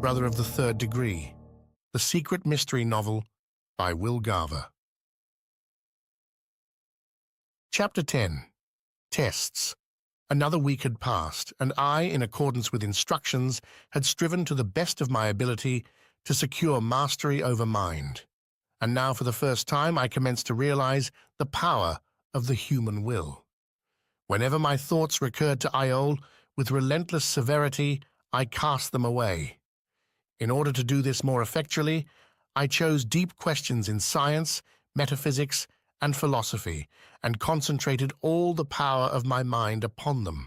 Brother of the Third Degree, The Secret Mystery Novel by Will Garver. Chapter 10. Tests. Another week had passed, and I, in accordance with instructions, had striven to the best of my ability to secure mastery over mind. And now for the first time I commenced to realize the power of the human will. Whenever my thoughts recurred to Iole, with relentless severity, I cast them away. In order to do this more effectually, I chose deep questions in science, metaphysics, and philosophy, and concentrated all the power of my mind upon them.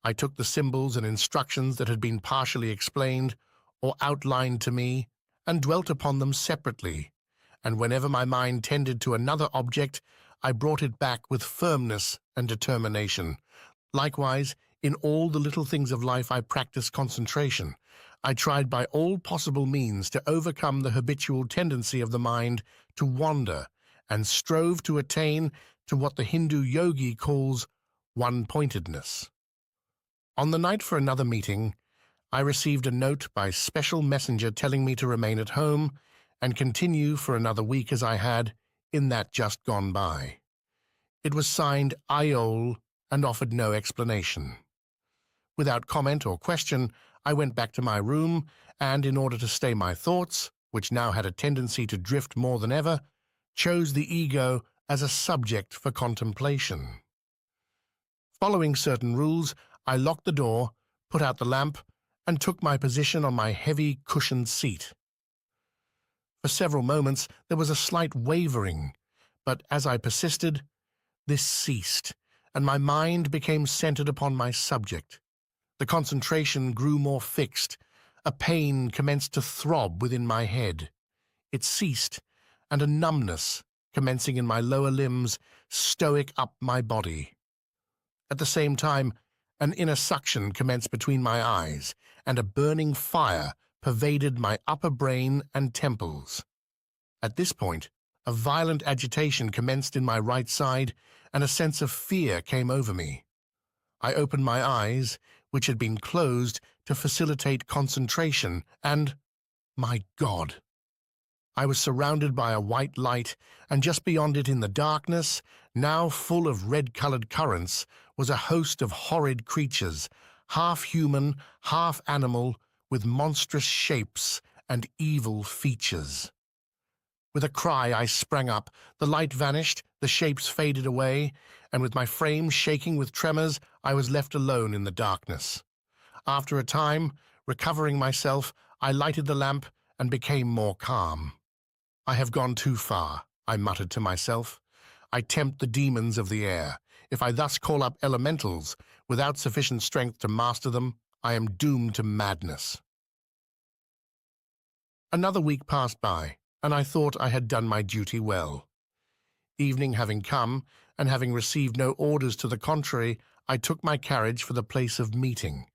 I took the symbols and instructions that had been partially explained or outlined to me, and dwelt upon them separately, and whenever my mind tended to another object, I brought it back with firmness and determination. Likewise, in all the little things of life I practiced concentration. I tried by all possible means to overcome the habitual tendency of the mind to wander, and strove to attain to what the Hindu yogi calls one-pointedness. On the night for another meeting, I received a note by special messenger telling me to remain at home and continue for another week as I had in that just gone by. It was signed Iole and offered no explanation. Without comment or question, I went back to my room and, in order to stay my thoughts, which now had a tendency to drift more than ever, chose the ego as a subject for contemplation. Following certain rules, I locked the door, put out the lamp, and took my position on my heavy cushioned seat. For several moments there was a slight wavering, but as I persisted, this ceased, and my mind became centered upon my subject. The concentration grew more fixed. A pain commenced to throb within my head. It ceased, and a numbness, commencing in my lower limbs, stoic up my body. At the same time, an inner suction commenced between my eyes, and a burning fire pervaded my upper brain and temples. At this point, a violent agitation commenced in my right side, and a sense of fear came over me. I opened my eyes, which had been closed to facilitate concentration, and, my God! I was surrounded by a white light, and just beyond it in the darkness, now full of red-colored currents, was a host of horrid creatures, half human, half animal, with monstrous shapes and evil features. With a cry I sprang up, the light vanished, the shapes faded away, and with my frame shaking with tremors, I was left alone in the darkness. After a time, recovering myself, I lighted the lamp and became more calm. I have gone too far, I muttered to myself. I tempt the demons of the air. If I thus call up elementals, without sufficient strength to master them, I am doomed to madness. Another week passed by, and I thought I had done my duty well. Evening having come, and having received no orders to the contrary, I took my carriage for the place of meeting.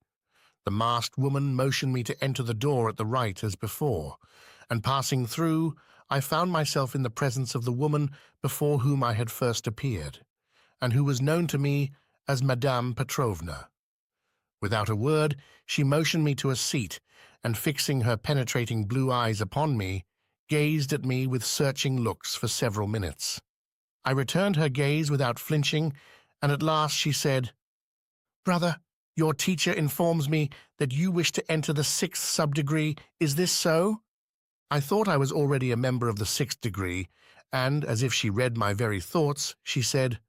The masked woman motioned me to enter the door at the right as before, and passing through, I found myself in the presence of the woman before whom I had first appeared, and who was known to me as Madame Petrovna. Without a word, she motioned me to a seat, and fixing her penetrating blue eyes upon me, gazed at me with searching looks for several minutes. I returned her gaze without flinching, and at last she said, "Brother, your teacher informs me that you wish to enter the 6th sub-degree. Is this so?" I thought I was already a member of the 6th degree, and, as if she read my very thoughts, she said,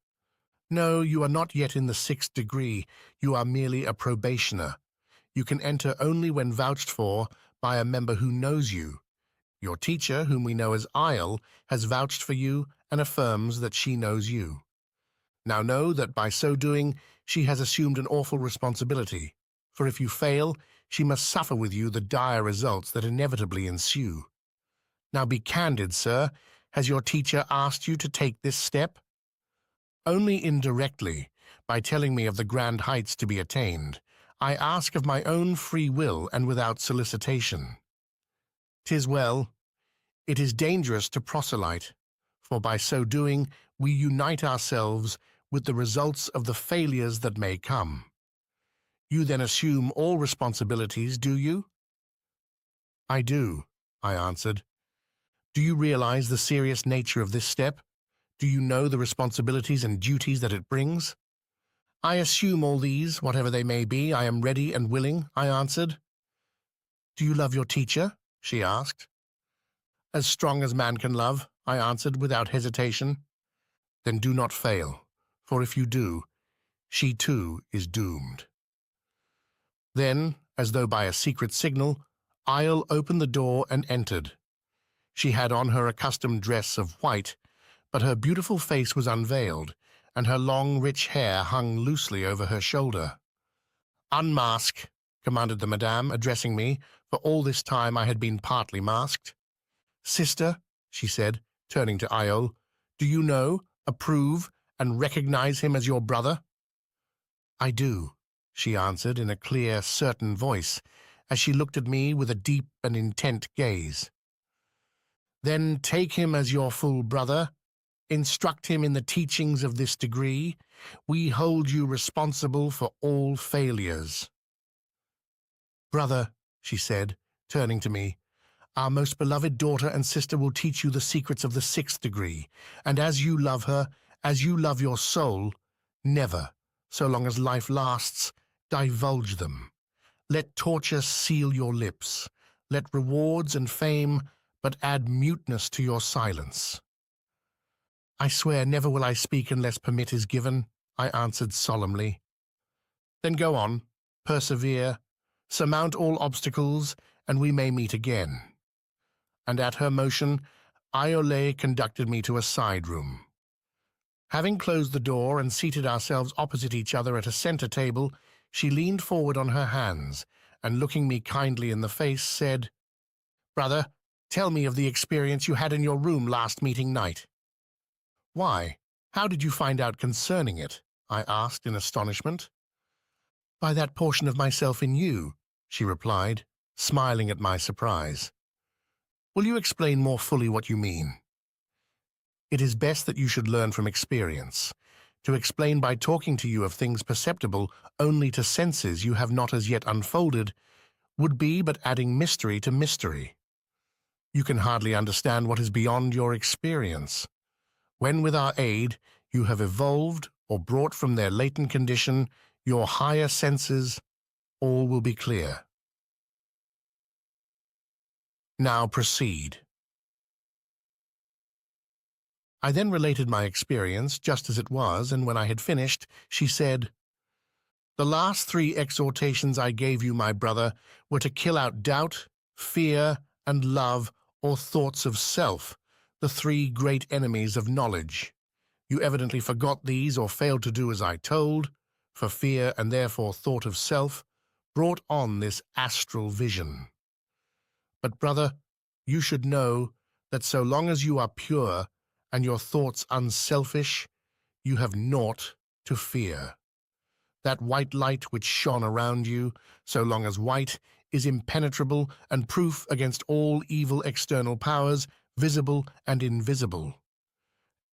"No, you are not yet in the 6th degree. You are merely a probationer. You can enter only when vouched for by a member who knows you. Your teacher, whom we know as Iole, has vouched for you and affirms that she knows you. Now know that by so doing, she has assumed an awful responsibility, for if you fail, she must suffer with you the dire results that inevitably ensue. Now be candid, sir. Has your teacher asked you to take this step?" "Only indirectly, by telling me of the grand heights to be attained. I ask of my own free will and without solicitation." "'Tis well. It is dangerous to proselyte, for by so doing we unite ourselves with the results of the failures that may come. You then assume all responsibilities, do you?" I do, I answered. Do you realize the serious nature of this step? Do you know the responsibilities and duties that it brings? I assume all these, whatever they may be, I am ready and willing, I answered. Do you love your teacher? She asked. As strong as man can love, I answered without hesitation. Then do not fail, for if you do, she too is doomed. Then, as though by a secret signal, Isle opened the door and entered. She had on her accustomed dress of white, but her beautiful face was unveiled, and her long, rich hair hung loosely over her shoulder. Unmask, commanded the madame, addressing me, for all this time I had been partly masked. Sister, she said, turning to Iole, do you know, approve, and recognize him as your brother? I do, she answered in a clear, certain voice, as she looked at me with a deep and intent gaze. Then take him as your full brother, instruct him in the teachings of this degree. We hold you responsible for all failures. Brother, she said, turning to me, our most beloved daughter and sister will teach you the secrets of the 6th degree, and as you love her, as you love your soul, never, so long as life lasts, divulge them. Let torture seal your lips. Let rewards and fame but add muteness to your silence. I swear never will I speak unless permit is given, I answered solemnly. Then go on, persevere, surmount all obstacles, and we may meet again. And at her motion, Iole conducted me to a side room. Having closed the door and seated ourselves opposite each other at a center table, she leaned forward on her hands, and looking me kindly in the face, said, Brother, tell me of the experience you had in your room last meeting night. Why, how did you find out concerning it? I asked in astonishment. By that portion of myself in you, she replied, smiling at my surprise. Will you explain more fully what you mean? It is best that you should learn from experience. To explain by talking to you of things perceptible only to senses you have not as yet unfolded would be but adding mystery to mystery. You can hardly understand what is beyond your experience. When with our aid you have evolved or brought from their latent condition your higher senses, all will be clear. Now proceed. I then related my experience just as it was, and when I had finished, she said, The last 3 exhortations I gave you, my brother, were to kill out doubt, fear, and love, or thoughts of self, the 3 great enemies of knowledge. You evidently forgot these or failed to do as I told, for fear and therefore thought of self brought on this astral vision. But, brother, you should know that so long as you are pure and your thoughts unselfish, you have naught to fear. That white light which shone around you, so long as white, is impenetrable and proof against all evil external powers, visible and invisible.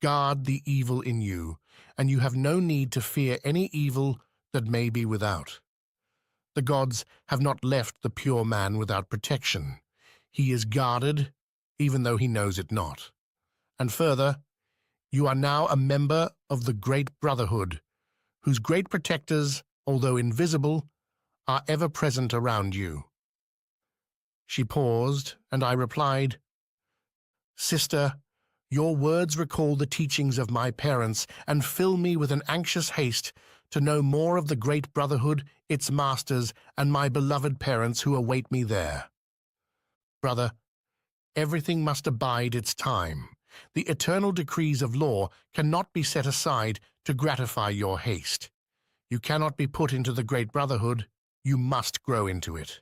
Guard the evil in you, and you have no need to fear any evil that may be without. The gods have not left the pure man without protection. He is guarded, even though he knows it not. And further, you are now a member of the great Brotherhood, whose great protectors, although invisible, are ever present around you. She paused, and I replied, Sister, your words recall the teachings of my parents and fill me with an anxious haste to know more of the great Brotherhood, its masters, and my beloved parents who await me there. Brother, everything must abide its time. The eternal decrees of law cannot be set aside to gratify your haste. You cannot be put into the great Brotherhood. You must grow into it.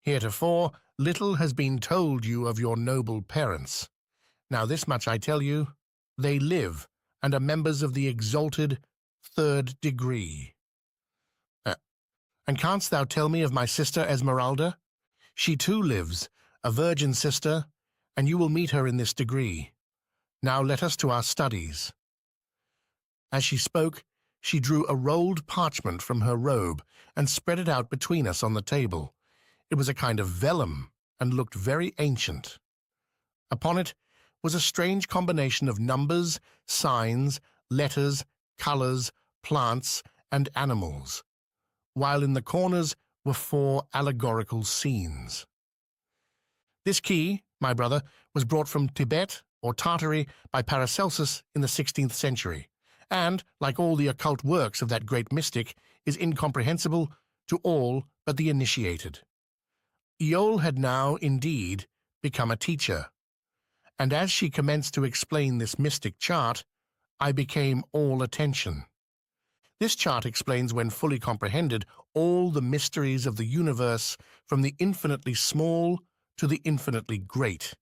Heretofore, little has been told you of your noble parents. Now this much I tell you, they live and are members of the exalted 3rd degree. And canst thou tell me of my sister Esmeralda? She too lives, a virgin sister, and you will meet her in this degree. Now let us to our studies. As she spoke, she drew a rolled parchment from her robe and spread it out between us on the table. It was a kind of vellum and looked very ancient. Upon it was a strange combination of numbers, signs, letters, colors, plants, and animals, while in the corners were 4 allegorical scenes. This key, my brother, was brought from Tibet or Tartary by Paracelsus in the 16th century, and, like all the occult works of that great mystic, is incomprehensible to all but the initiated. Iole had now, indeed, become a teacher, and as she commenced to explain this mystic chart, I became all attention. This chart explains, when fully comprehended, all the mysteries of the universe, from the infinitely small to the infinitely great.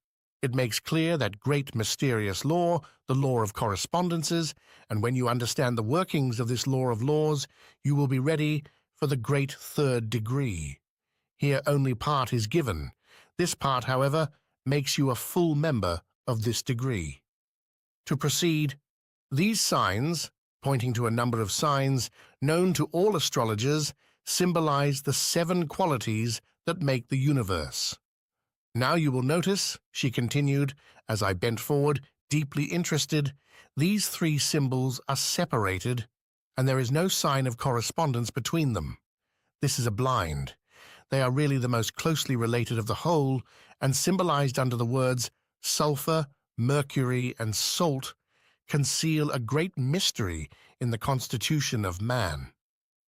It makes clear that great mysterious law, the law of correspondences, and when you understand the workings of this law of laws, you will be ready for the great third degree. Here only part is given. This part, however, makes you a full member of this degree. To proceed, these signs, pointing to a number of signs known to all astrologers, symbolize the 7 qualities that make the universe. Now you will notice, she continued, as I bent forward, deeply interested, these 3 symbols are separated, and there is no sign of correspondence between them. This is a blind. They are really the most closely related of the whole, and symbolized under the words sulfur, mercury, and salt, conceal a great mystery in the constitution of man.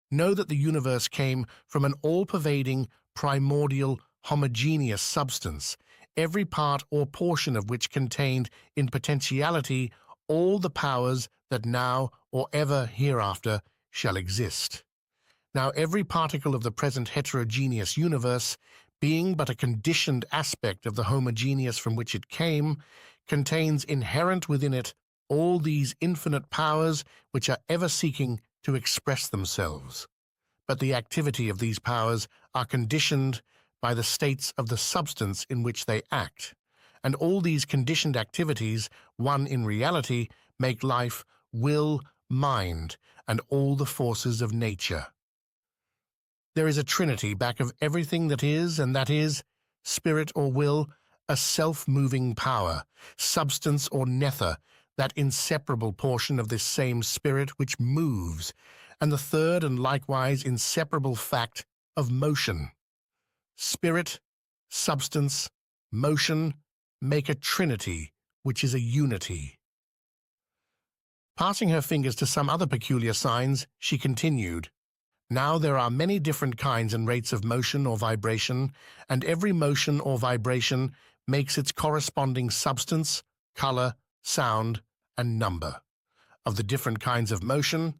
Know that the universe came from an all-pervading, primordial, homogeneous substance, every part or portion of which contained in potentiality all the powers that now or ever hereafter shall exist. Now every particle of the present heterogeneous universe, being but a conditioned aspect of the homogeneous from which it came, contains inherent within it all these infinite powers which are ever seeking to express themselves. But the activity of these powers are conditioned by the states of the substance in which they act, and all these conditioned activities, one in reality, make life, will, mind, and all the forces of nature. There is a trinity back of everything that is, and that is, spirit or will, a self-moving power, substance or nether, that inseparable portion of this same spirit which moves, and the third and likewise inseparable fact of motion. Spirit, substance, motion make a trinity which is a unity. Passing her fingers to some other peculiar signs, she continued, Now there are many different kinds and rates of motion or vibration, and every motion or vibration makes its corresponding substance, color, sound, and number. Of the different kinds of motion,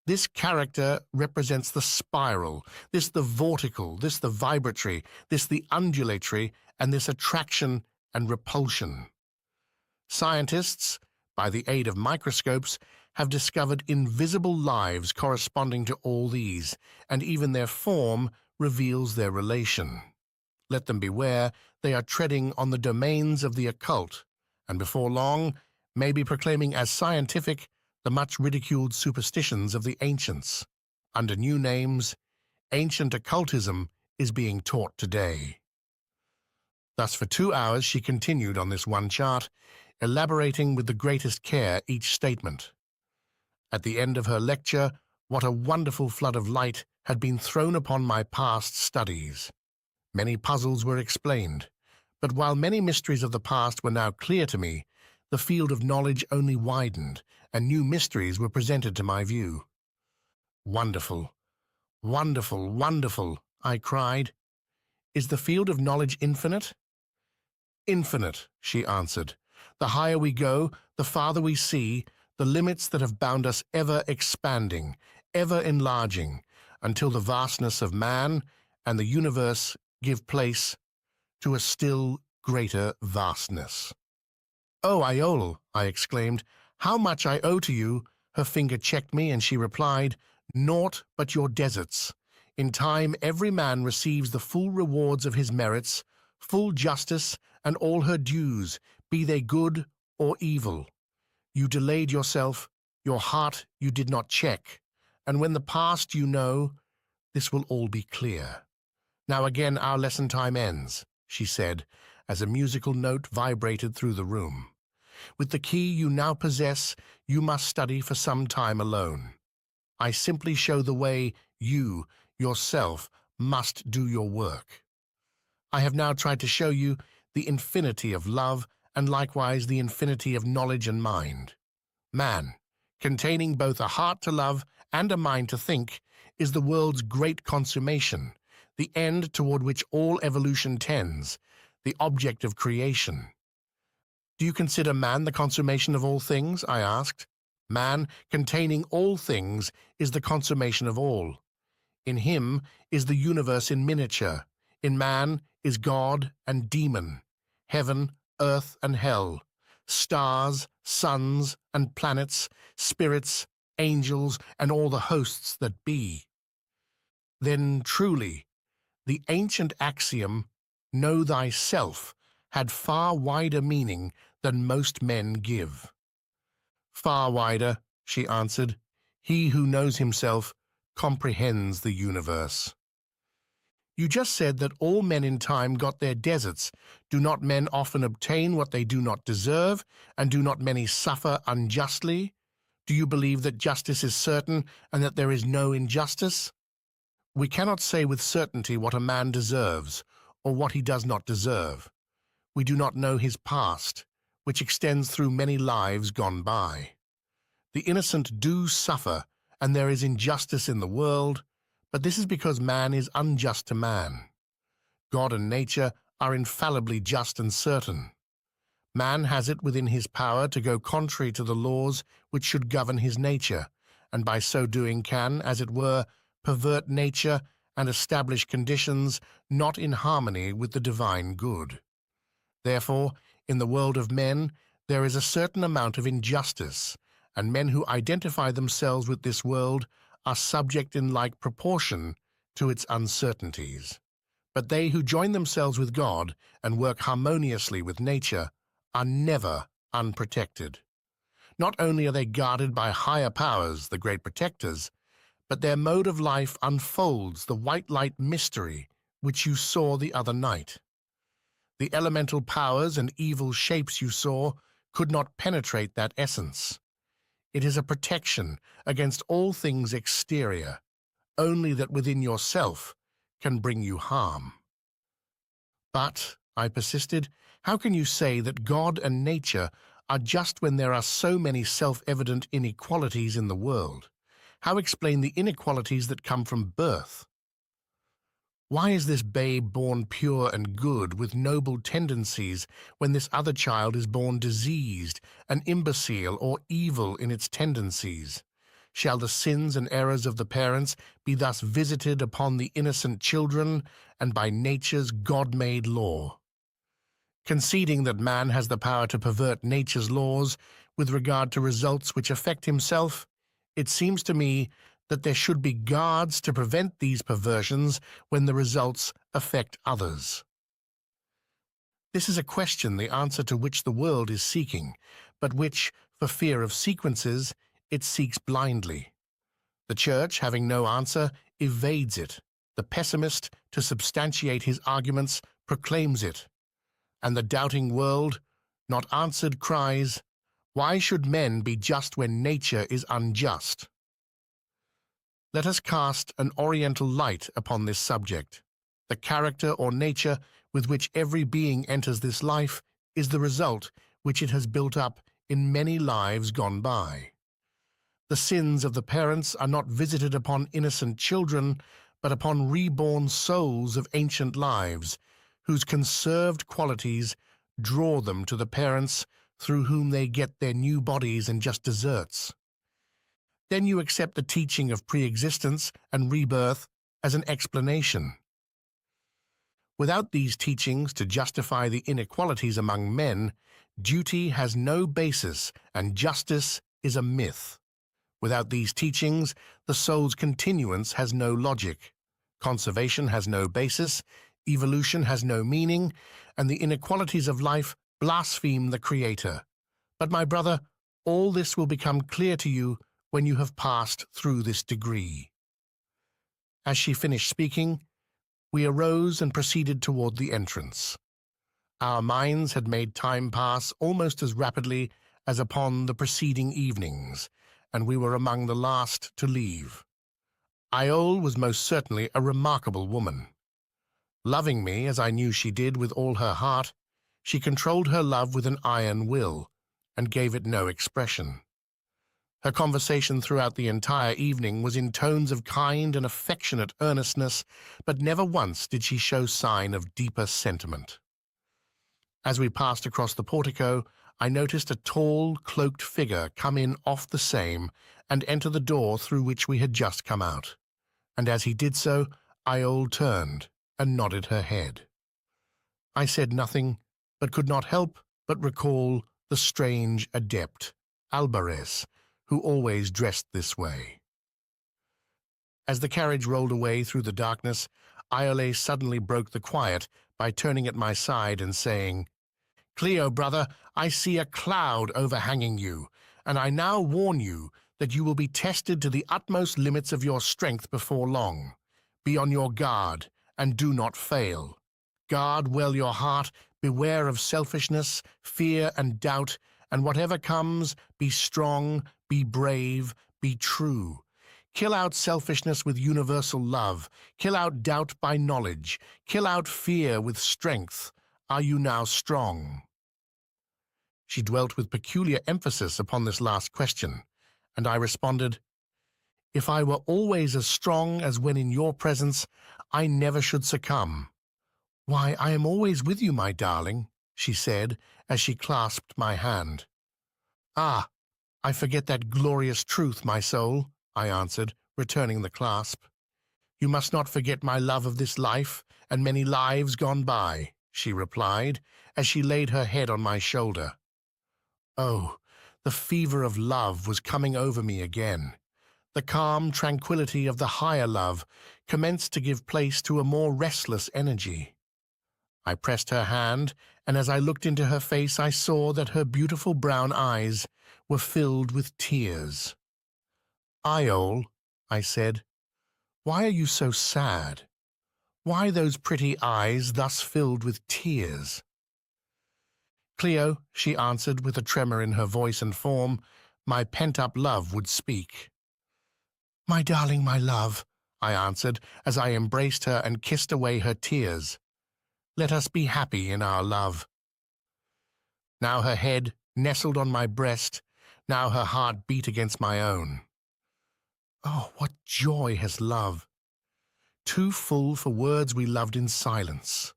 this character represents the spiral, this the vortical, this the vibratory, this the undulatory, and this attraction and repulsion. Scientists, by the aid of microscopes, have discovered invisible lives corresponding to all these, and even their form reveals their relation. Let them beware, they are treading on the domains of the occult, and before long may be proclaiming as scientific the much ridiculed superstitions of the ancients. Under new names, ancient occultism is being taught today. Thus for 2 hours she continued on this one chart, elaborating with the greatest care each statement. At the end of her lecture, what a wonderful flood of light had been thrown upon my past studies. Many puzzles were explained, but while many mysteries of the past were now clear to me, the field of knowledge only widened, and new mysteries were presented to my view. Wonderful, wonderful, wonderful, I cried. Is the field of knowledge infinite? Infinite, she answered. The higher we go, the farther we see, the limits that have bound us ever expanding, ever enlarging, until the vastness of man and the universe give place to a still greater vastness. "Oh, Iole," I exclaimed, "how much I owe to you!" Her finger checked me, and she replied, "Naught but your deserts. In time every man receives the full rewards of his merits, full justice, and all her dues, be they good or evil. You delayed yourself, your heart you did not check, and when the past you know, this will all be clear. Now again our lesson time ends, she said, as a musical note vibrated through the room. With the key you now possess, you must study for some time alone. I simply show the way you, yourself, must do your work. I have now tried to show you the infinity of love and likewise the infinity of knowledge and mind. Man, containing both a heart to love and a mind to think, is the world's great consummation, the end toward which all evolution tends, the object of creation. Do you consider man the consummation of all things? I asked. Man, containing all things, is the consummation of all. In him is the universe in miniature. In man is God and demon, heaven, earth, and hell, stars, suns, and planets, spirits, angels, and all the hosts that be. Then truly, the ancient axiom, know thyself, had far wider meaning than most men give. Far wider, she answered. He who knows himself comprehends the universe. You just said that all men in time got their deserts. Do not men often obtain what they do not deserve, and do not many suffer unjustly? Do you believe that justice is certain and that there is no injustice? We cannot say with certainty what a man deserves, or what he does not deserve. We do not know his past, which extends through many lives gone by. The innocent do suffer, and there is injustice in the world, but this is because man is unjust to man. God and nature are infallibly just and certain. Man has it within his power to go contrary to the laws which should govern his nature, and by so doing can, as it were, pervert nature and establish conditions not in harmony with the divine good. Therefore, in the world of men, there is a certain amount of injustice, and men who identify themselves with this world are subject in like proportion to its uncertainties. But they who join themselves with God and work harmoniously with nature are never unprotected. Not only are they guarded by higher powers, the great protectors, but their mode of life unfolds the white light mystery which you saw the other night. The elemental powers and evil shapes you saw could not penetrate that essence. It is a protection against all things exterior, only that within yourself can bring you harm. But, I persisted, how can you say that God and nature are just when there are so many self-evident inequalities in the world? How explain the inequalities that come from birth? Why is this babe born pure and good with noble tendencies when this other child is born diseased, an imbecile or evil in its tendencies? Shall the sins and errors of the parents be thus visited upon the innocent children and by nature's God-made law? Conceding that man has the power to pervert nature's laws with regard to results which affect himself, it seems to me that there should be guards to prevent these perversions when the results affect others. This is a question the answer to which the world is seeking, but which, for fear of sequences, it seeks blindly. The Church, having no answer, evades it. The pessimist, to substantiate his arguments, proclaims it. And the doubting world, not answered, cries, "Why should men be just when nature is unjust?" Let us cast an oriental light upon this subject. The character or nature with which every being enters this life is the result which it has built up in many lives gone by. The sins of the parents are not visited upon innocent children, but upon reborn souls of ancient lives, whose conserved qualities draw them to the parents through whom they get their new bodies and just deserts. Then you accept the teaching of pre-existence and rebirth as an explanation. Without these teachings to justify the inequalities among men, duty has no basis and justice is a myth. Without these teachings, the soul's continuance has no logic. Conservation has no basis, evolution has no meaning, and the inequalities of life blaspheme the Creator. But my brother, all this will become clear to you when you have passed through this degree. As she finished speaking, We arose and proceeded toward the entrance. Our minds had made time pass almost as rapidly as upon the preceding evenings, and we were among the last to leave. Iole was most certainly a remarkable woman. Loving me, as I knew she did, with all her heart, she controlled her love with an iron will, and gave it no expression. Her conversation throughout the entire evening was in tones of kind and affectionate earnestness, but never once did she show sign of deeper sentiment. As we passed across the portico, I noticed a tall, cloaked figure come in off the same and enter the door through which we had just come out. And as he did so, Iole turned and nodded her head. I said nothing, but could not help but recall the strange adept, Alvarez, who always dressed this way. As the carriage rolled away through the darkness, Iole suddenly broke the quiet by turning at my side and saying, "Cleo, brother, I see a cloud overhanging you, and I now warn you that you will be tested to the utmost limits of your strength before long. Be on your guard, and do not fail. Guard well your heart, beware of selfishness, fear, and doubt, and whatever comes, be strong, be brave, be true. Kill out selfishness with universal love. Kill out doubt by knowledge. Kill out fear with strength. Are you now strong?" She dwelt with peculiar emphasis upon this last question, and I responded, "If I were always as strong as when in your presence, I never should succumb." "Why, I am always with you, my darling," she said, as she clasped my hand. "Ah, I forget that glorious truth, my soul," I answered, returning the clasp. "You must not forget my love of this life and many lives gone by," she replied, as she laid her head on my shoulder. Oh, the fever of love was coming over me again. The calm tranquility of the higher love commenced to give place to a more restless energy. I pressed her hand, and as I looked into her face, I saw that her beautiful brown eyes were filled with tears. "Iole," I said, "why are you so sad? Why those pretty eyes thus filled with tears?" "Cleo," she answered with a tremor in her voice and form, "my pent-up love would speak." "My darling, my love," I answered as I embraced her and kissed away her tears. "Let us be happy in our love." Now her head nestled on my breast, now her heart beat against my own. Oh, what joy has love! Too full for words we loved in silence.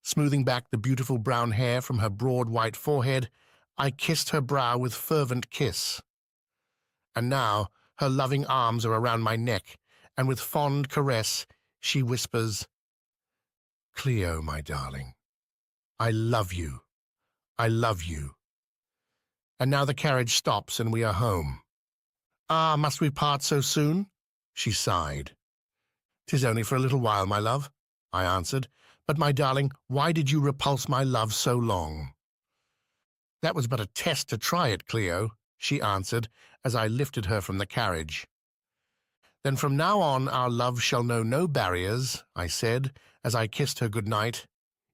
Smoothing back the beautiful brown hair from her broad white forehead, I kissed her brow with fervent kiss. And now her loving arms are around my neck, and with fond caress she whispers, "Cleo, my darling, I love you, I love you." And now the carriage stops and we are home. "Ah, must we part so soon?" she sighed. "'Tis only for a little while, my love," I answered. "But, my darling, why did you repulse my love so long?" "That was but a test to try it, Cleo," she answered as I lifted her from the carriage. "Then from now on our love shall know no barriers," I said as I kissed her good night.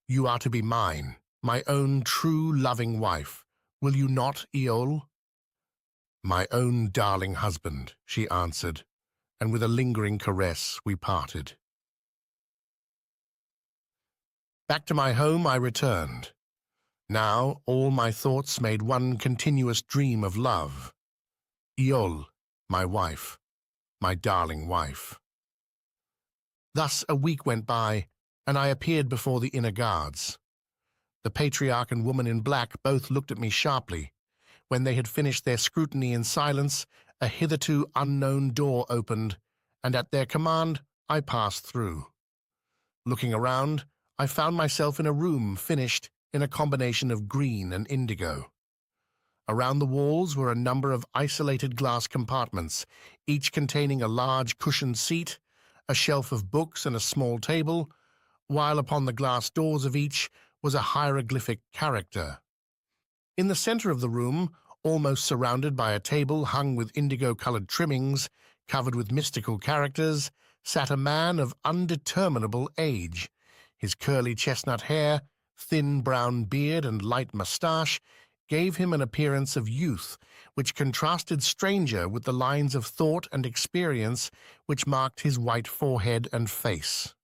"You are to be mine, my own true loving wife. Will you not, Iole?" "My own darling husband," she answered, and with a lingering caress we parted. Back to my home I returned. Now all my thoughts made one continuous dream of love. Iole, my wife, my darling wife. Thus a week went by, and I appeared before the inner guards. The patriarch and woman in black both looked at me sharply. When they had finished their scrutiny in silence, a hitherto unknown door opened, and at their command I passed through. Looking around, I found myself in a room finished in a combination of green and indigo. Around the walls were a number of isolated glass compartments, each containing a large cushioned seat, a shelf of books and a small table, while upon the glass doors of each was a hieroglyphic character. In the center of the room, almost surrounded by a table hung with indigo-colored trimmings, covered with mystical characters, sat a man of undeterminable age. His curly chestnut hair, thin brown beard, and light moustache gave him an appearance of youth, which contrasted stranger with the lines of thought and experience which marked his white forehead and face.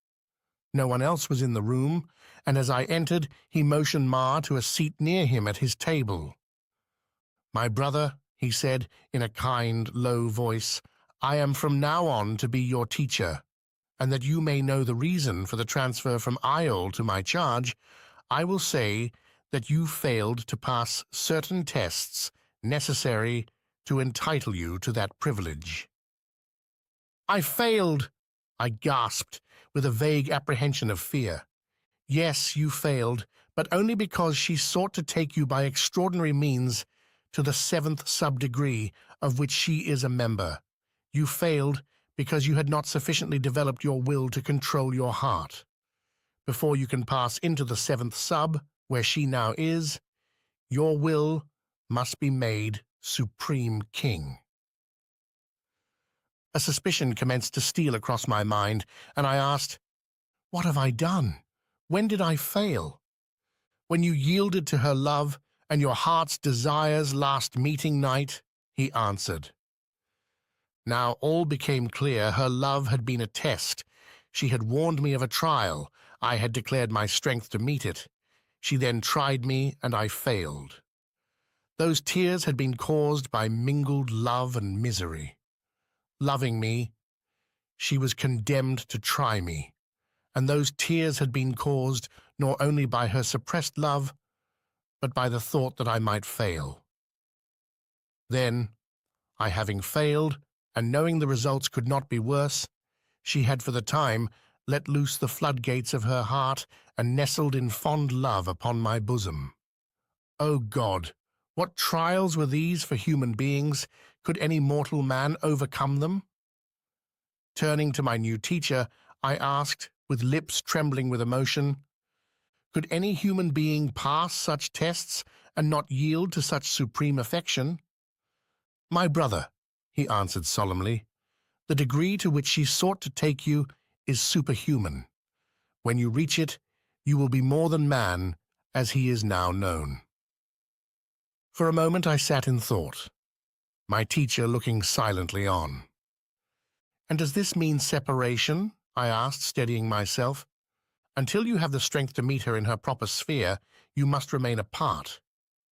No one else was in the room, and as I entered, he motioned Ma to a seat near him at his table. "My brother," he said in a kind, low voice, "I am from now on to be your teacher, and that you may know the reason for the transfer from Iol to my charge, I will say that you failed to pass certain tests necessary to entitle you to that privilege." "I failed!" I gasped, with a vague apprehension of fear. "Yes, you failed, but only because she sought to take you by extraordinary means to the 7th sub-degree, of which she is a member. You failed because you had not sufficiently developed your will to control your heart. Before you can pass into the 7th sub, where she now is, your will must be made supreme king." A suspicion commenced to steal across my mind, and I asked, "What have I done? When did I fail?" "When you yielded to her love and your heart's desires last meeting night," he answered. Now all became clear. Her love had been a test. She had warned me of a trial. I had declared my strength to meet it. She then tried me, and I failed. Those tears had been caused by mingled love and misery. Loving me, she was condemned to try me, and those tears had been caused not only by her suppressed love, but by the thought that I might fail. Then, I having failed, and knowing the results could not be worse, she had for the time let loose the floodgates of her heart and nestled in fond love upon my bosom. O God, what trials were these for human beings? Could any mortal man overcome them? Turning to my new teacher, I asked, with lips trembling with emotion, could any human being pass such tests and not yield to such supreme affection? "My brother," he answered solemnly, "the degree to which she sought to take you is superhuman. When you reach it, you will be more than man, as he is now known." For a moment I sat in thought, my teacher looking silently on. "And does this mean separation?" I asked, steadying myself. "Until you have the strength to meet her in her proper sphere, you must remain apart.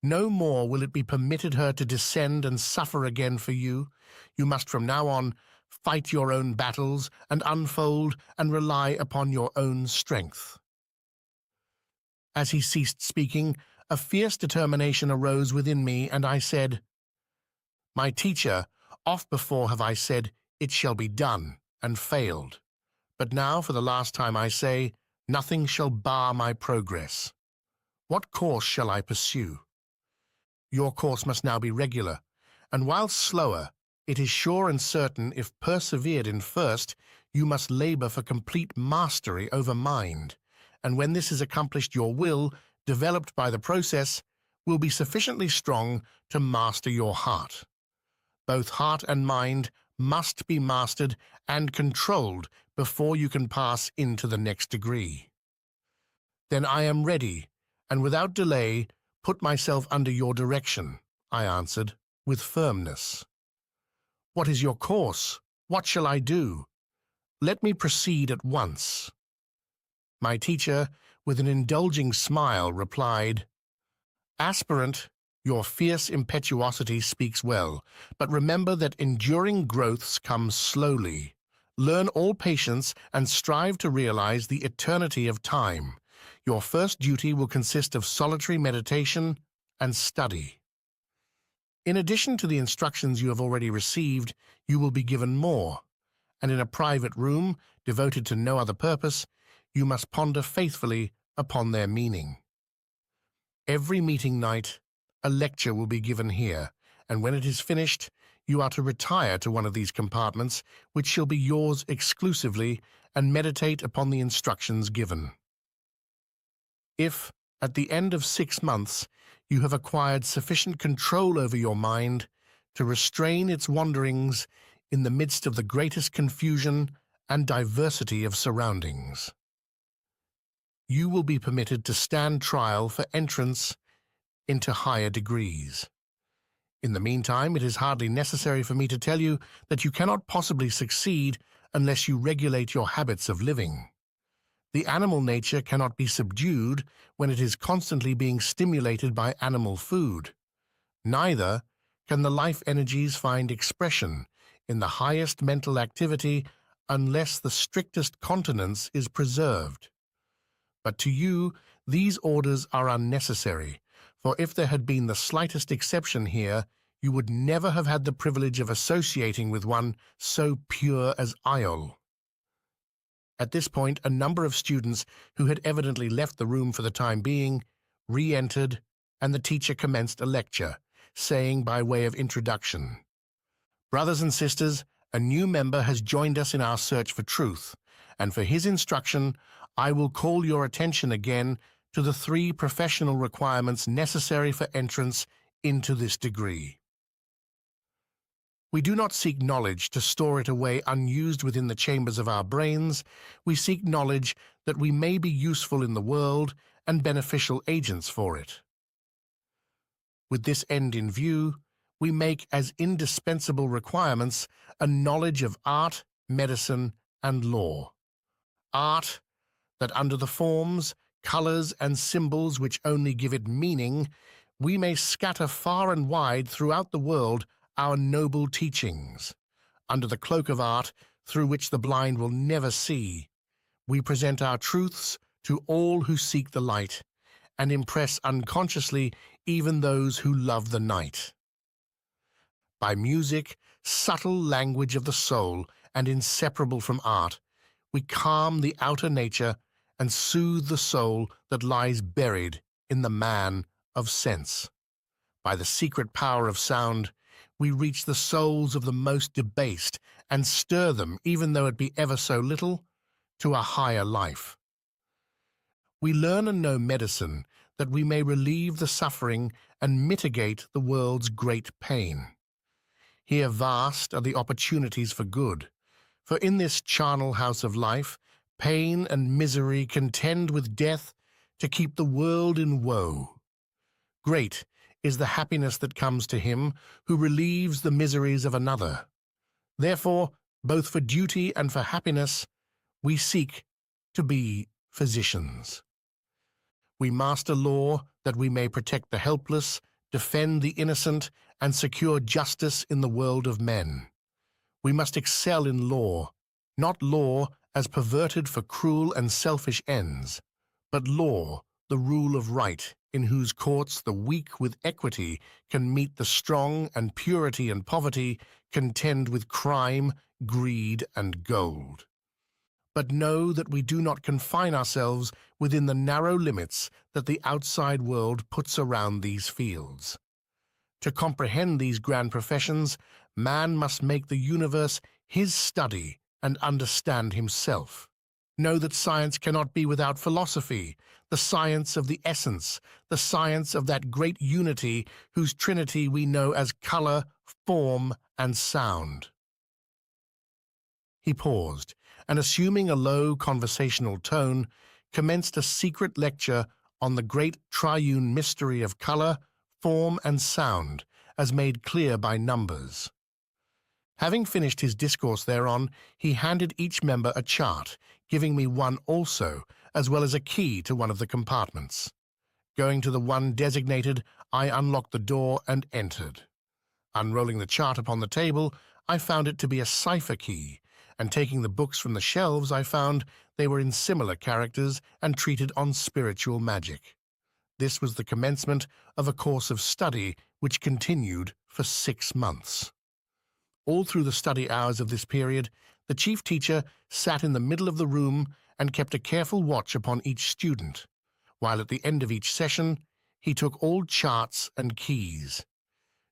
No more will it be permitted her to descend and suffer again for you. You must from now on fight your own battles and unfold and rely upon your own strength." As he ceased speaking, a fierce determination arose within me, and I said, "My teacher, oft before have I said, 'It shall be done,' and failed. But now, for the last time, I say, nothing shall bar my progress. What course shall I pursue? Your course must now be regular, and while slower, it is sure and certain, if persevered in first, you must labor for complete mastery over mind, and when this is accomplished, your will, developed by the process, will be sufficiently strong to master your heart. Both heart and mind must be mastered and controlled before you can pass into the next degree. Then I am ready, and without delay, put myself under your direction," I answered, with firmness. "What is your course? What shall I do? Let me proceed at once." My teacher, with an indulging smile, replied, "Aspirant, your fierce impetuosity speaks well, but remember that enduring growths come slowly. Learn all patience and strive to realize the eternity of time. Your first duty will consist of solitary meditation and study. In addition to the instructions you have already received, you will be given more, and in a private room, devoted to no other purpose, you must ponder faithfully upon their meaning. Every meeting night, a lecture will be given here, and when it is finished, you are to retire to one of these compartments, which shall be yours exclusively, and meditate upon the instructions given. If, at the end of 6 months, you have acquired sufficient control over your mind to restrain its wanderings in the midst of the greatest confusion and diversity of surroundings. You will be permitted to stand trial for entrance into higher degrees. In the meantime, it is hardly necessary for me to tell you that you cannot possibly succeed unless you regulate your habits of living. The animal nature cannot be subdued when it is constantly being stimulated by animal food. Neither can the life energies find expression in the highest mental activity unless the strictest continence is preserved. But to you, these orders are unnecessary, for if there had been the slightest exception here, you would never have had the privilege of associating with one so pure as Iol. At this point, a number of students who had evidently left the room for the time being re-entered, and the teacher commenced a lecture, saying by way of introduction, "Brothers and sisters, a new member has joined us in our search for truth, and for his instruction, I will call your attention again to the 3 professional requirements necessary for entrance into this degree. We do not seek knowledge to store it away unused within the chambers of our brains. We seek knowledge that we may be useful in the world and beneficial agents for it. With this end in view, we make as indispensable requirements a knowledge of art, medicine, and law. Art, that under the forms, colors, and symbols which only give it meaning, we may scatter far and wide throughout the world our noble teachings. Under the cloak of art, through which the blind will never see, we present our truths to all who seek the light, and impress unconsciously even those who love the night. By music, subtle language of the soul and inseparable from art, we calm the outer nature and soothe the soul that lies buried in the man of sense. By the secret power of sound, we reach the souls of the most debased and stir them, even though it be ever so little, to a higher life. We learn and know medicine that we may relieve the suffering and mitigate the world's great pain. Here vast are the opportunities for good, for in this charnel house of life, pain and misery contend with death to keep the world in woe. Great is the happiness that comes to him who relieves the miseries of another. Therefore, both for duty and for happiness, we seek to be physicians. We master law that we may protect the helpless, defend the innocent, and secure justice in the world of men. We must excel in law, not law as perverted for cruel and selfish ends, but law, the rule of right, in whose courts the weak with equity can meet the strong, and purity and poverty contend with crime, greed, and gold. But know that we do not confine ourselves within the narrow limits that the outside world puts around these fields. To comprehend these grand professions, man must make the universe his study and understand himself. Know that science cannot be without philosophy, the science of the essence, the science of that great unity whose trinity we know as color, form, and sound. He paused, and assuming a low conversational tone, commenced a secret lecture on the great triune mystery of color, form, and sound, as made clear by numbers. Having finished his discourse thereon, he handed each member a chart, giving me one also, as well as a key to one of the compartments. Going to the one designated, I unlocked the door and entered. Unrolling the chart upon the table, I found it to be a cipher key, and taking the books from the shelves, I found they were in similar characters and treated on spiritual magic. This was the commencement of a course of study which continued for 6 months. All through the study hours of this period, the chief teacher sat in the middle of the room and kept a careful watch upon each student, while at the end of each session, he took all charts and keys.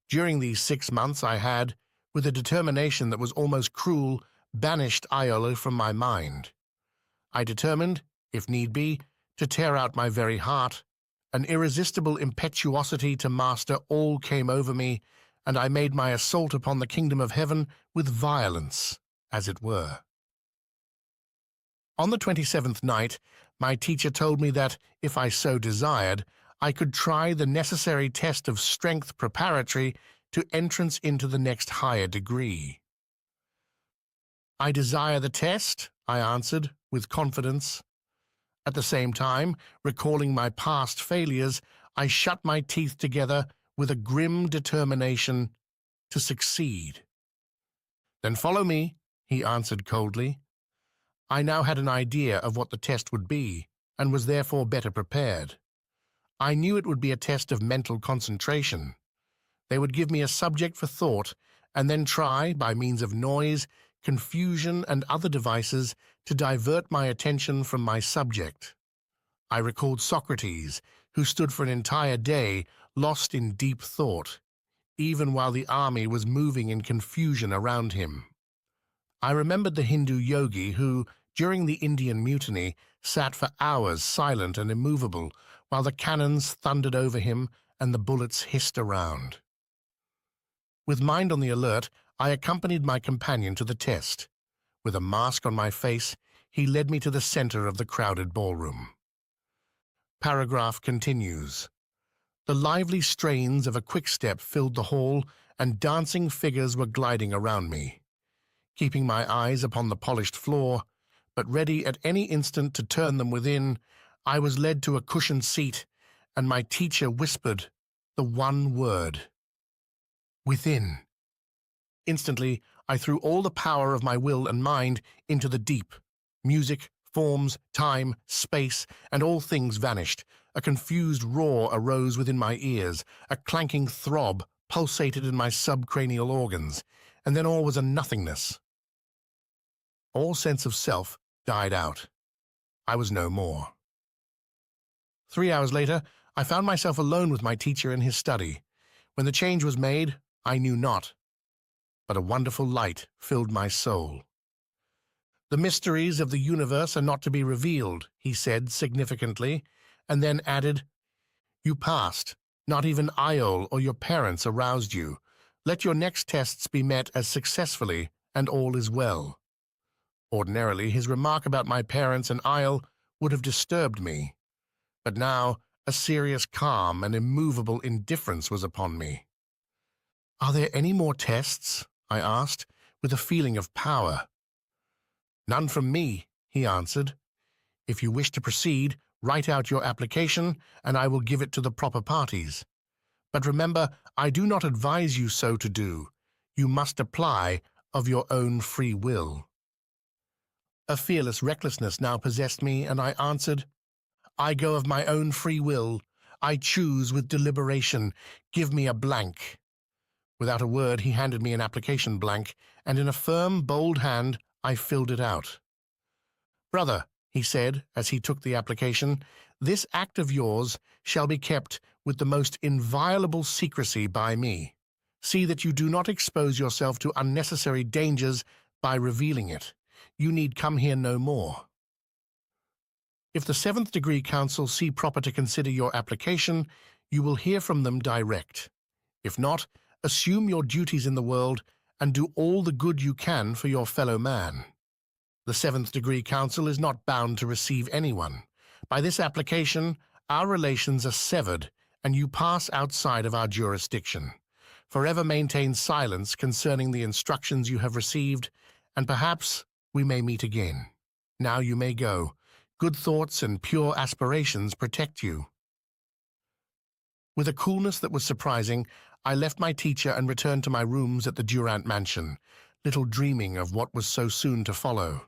During these 6 months I had, with a determination that was almost cruel, banished Iolo from my mind. I determined, if need be, to tear out my very heart. An irresistible impetuosity to master all came over me, and I made my assault upon the kingdom of heaven with violence, as it were. On the 27th night, my teacher told me that, if I so desired, I could try the necessary test of strength preparatory to entrance into the next higher degree. "I desire the test," I answered, with confidence. At the same time, recalling my past failures, I shut my teeth together with a grim determination to succeed. "Then follow me," he answered coldly. I now had an idea of what the test would be, and was therefore better prepared. I knew it would be a test of mental concentration. They would give me a subject for thought, and then try, by means of noise, confusion, and other devices, to divert my attention from my subject. I recalled Socrates, who stood for an entire day lost in deep thought, even while the army was moving in confusion around him. I remembered the Hindu yogi who, during the Indian Mutiny, sat for hours silent and immovable, while the cannons thundered over him and the bullets hissed around. With mind on the alert, I accompanied my companion to the test. With a mask on my face, he led me to the center of the crowded ballroom. Paragraph continues. The lively strains of a quickstep filled the hall, and dancing figures were gliding around me. Keeping my eyes upon the polished floor, but ready at any instant to turn them within, I was led to a cushioned seat, and my teacher whispered the one word: "Within." Instantly, I threw all the power of my will and mind into the deep. Music, forms, time, space, and all things vanished. A confused roar arose within my ears, a clanking throb pulsated in my subcranial organs, and then all was a nothingness. All sense of self died out. I was no more. 3 hours later, I found myself alone with my teacher in his study. When the change was made, I knew not, but a wonderful light filled my soul. "The mysteries of the universe are not to be revealed," he said significantly, and then added, "You passed. Not even Iole or your parents aroused you. Let your next tests be met as successfully, and all is well." Ordinarily, his remark about my parents and Iole would have disturbed me, but now a serious calm and immovable indifference was upon me. "Are there any more tests?" I asked, with a feeling of power. "None from me," he answered. "If you wish to proceed, write out your application, and I will give it to the proper parties. But remember, I do not advise you so to do. You must apply of your own free will." A fearless recklessness now possessed me, and I answered, "I go of my own free will. I choose with deliberation. Give me a blank." Without a word, he handed me an application blank, and in a firm, bold hand, I filled it out. "Brother," he said, as he took the application, "this act of yours shall be kept with the most inviolable secrecy by me. See that you do not expose yourself to unnecessary dangers by revealing it. You need come here no more. If the 7th Degree Council see proper to consider your application, you will hear from them direct. If not, assume your duties in the world and do all the good you can for your fellow man. The 7th Degree Council is not bound to receive anyone. By this application, our relations are severed, and you pass outside of our jurisdiction. Forever maintain silence concerning the instructions you have received, and perhaps we may meet again. Now you may go. Good thoughts and pure aspirations protect you." With a coolness that was surprising, I left my teacher and returned to my rooms at the Durant mansion, little dreaming of what was so soon to follow.